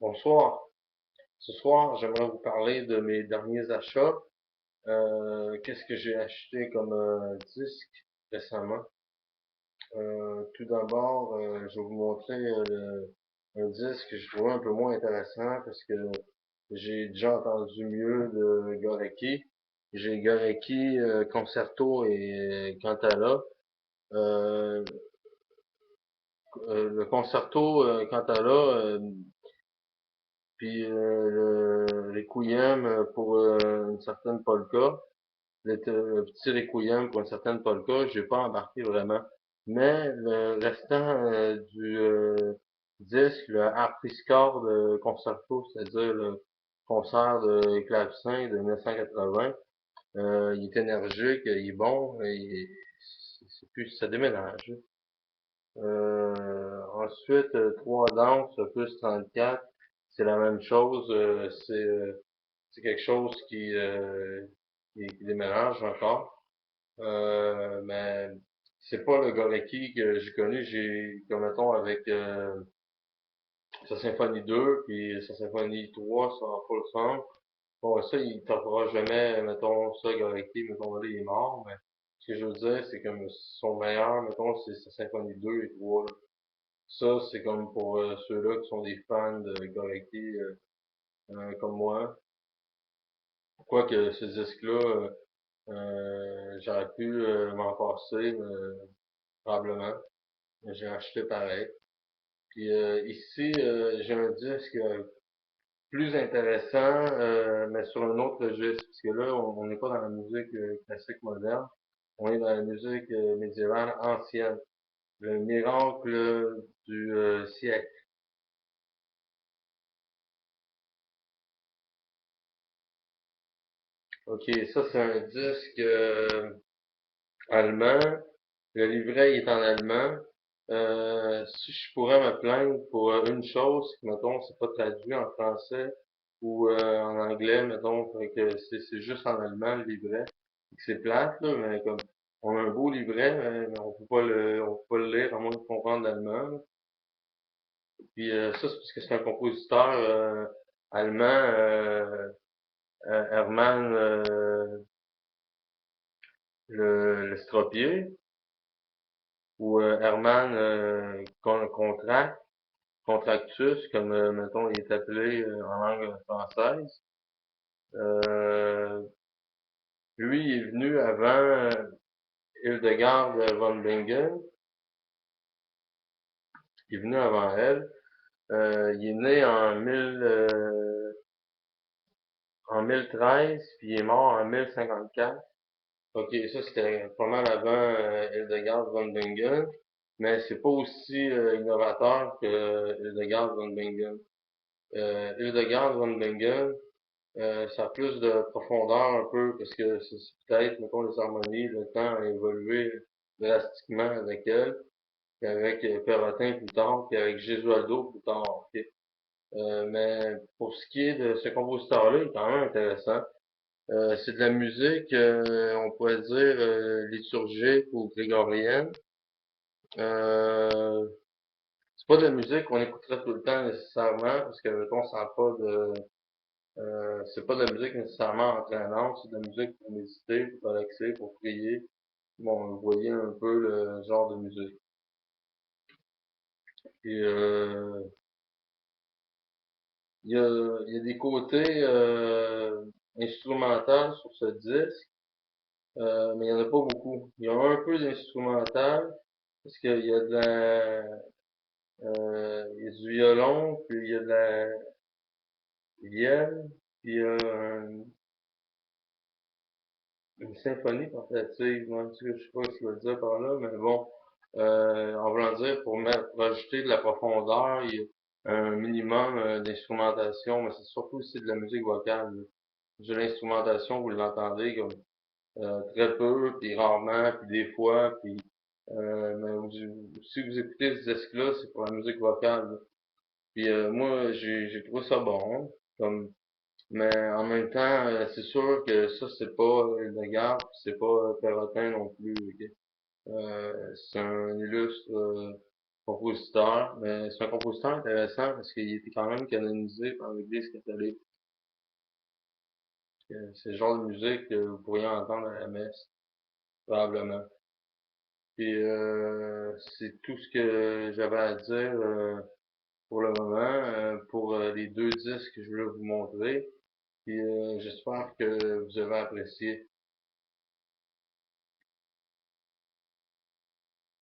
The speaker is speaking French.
Bonsoir. Ce soir, j'aimerais vous parler de mes derniers achats. Qu'est-ce que j'ai acheté comme disque récemment? Tout d'abord, je vais vous montrer un disque que je trouvais un peu moins intéressant parce que j'ai déjà entendu mieux de Gorecki. J'ai Gorecki, Concerto et Cantala. Euh, le Concerto Cantala, puis les Requiem pour une certaine polka. Le petit Requiem pour une certaine polka, j'ai pas embarqué vraiment. Mais le restant du disque, le Harpsichord Concerto, c'est-à-dire le concert de clavecin de 1980, il est énergique, il est bon, c'est plus, ça déménage. Ensuite, trois danses, plus 34, c'est la même chose, c'est quelque chose qui déménage encore. Mais c'est pas le Gorecki que j'ai connu. J'ai, comme mettons, avec sa symphonie 2 puis sa symphonie 3 sur full sound. Bon, ça, il t'offrira jamais, mettons, ça, Gorecki, mettons, là, il est mort, mais ce que je veux dire, c'est comme son meilleur, mettons, c'est sa symphonie 2 et 3 là. Ça, c'est comme pour ceux-là qui sont des fans de Gorecki, comme moi. Quoique ce disque-là, j'aurais pu m'en passer, probablement. J'ai acheté pareil. Puis ici, j'ai un disque plus intéressant, mais sur un autre registre, parce que là, on n'est pas dans la musique classique moderne, on est dans la musique médiévale ancienne, le miracle du siècle. Ok, ça c'est un disque allemand. Le livret il est en allemand. Si je pourrais me plaindre pour une chose, que, mettons, c'est pas traduit en français ou en anglais, mettons, fait que c'est juste en allemand le livret. C'est plate, là, mais comme on a un beau livret, mais on peut pas le lire à moins de comprendre l'allemand, là. Puis ça, c'est parce que c'est un compositeur allemand, Hermann le Stropié, ou Hermann Contractus, comme, mettons, il est appelé en langue française. Euh, Lui, il est venu avant Hildegard von Bingen. Il est venu avant elle. Il est né en 1013, puis il est mort en 1054. Ok, ça c'était pas mal avant Hildegard von Bingen, mais c'est pas aussi innovateur que Hildegard von Bingen. Hildegard von Bingen, ça a plus de profondeur un peu, parce que c'est peut-être, mettons, les harmonies, le temps a évolué drastiquement avec elle, puis avec Perrotin plus tard, puis avec Gesualdo plus tard. Ok. Mais pour ce qui est de ce compositeur-là, il est quand même intéressant. C'est de la musique, on pourrait dire, liturgique ou grégorienne. Euh, c'est pas de la musique qu'on écouterait tout le temps nécessairement, parce que, mettons, ça n'a pas de c'est pas de la musique nécessairement entraînante, c'est de la musique pour méditer, pour relaxer, pour prier. Bon, vous voyez un peu le genre de musique. Et il y a des côtés instrumentaux sur ce disque, mais il y en a pas beaucoup. Il y a un peu d'instrumental, parce qu'il y a il y a du violon, puis il y a de la vielle, puis il y a une symphonie tentative, moi, je sais pas ce qu'il veut dire par là, mais bon, en voulant dire, pour rajouter de la profondeur, il y a un minimum d'instrumentation, mais c'est surtout aussi de la musique vocale, là. De l'instrumentation, vous l'entendez comme très peu, puis rarement, puis des fois, puis mais si vous écoutez ce disque-là, c'est pour la musique vocale, là. Puis moi, j'ai trouvé ça bon, comme mais en même temps, c'est sûr que ça, c'est pas Hildegard, puis c'est pas Perrotin non plus, ok? C'est un illustre compositeur, mais c'est un compositeur intéressant parce qu'il était quand même canonisé par l'Église catholique. C'est le genre de musique que vous pourriez entendre à la messe, probablement. Puis c'est tout ce que j'avais à dire pour le moment, pour les deux disques que je voulais vous montrer. Puis j'espère que vous avez apprécié.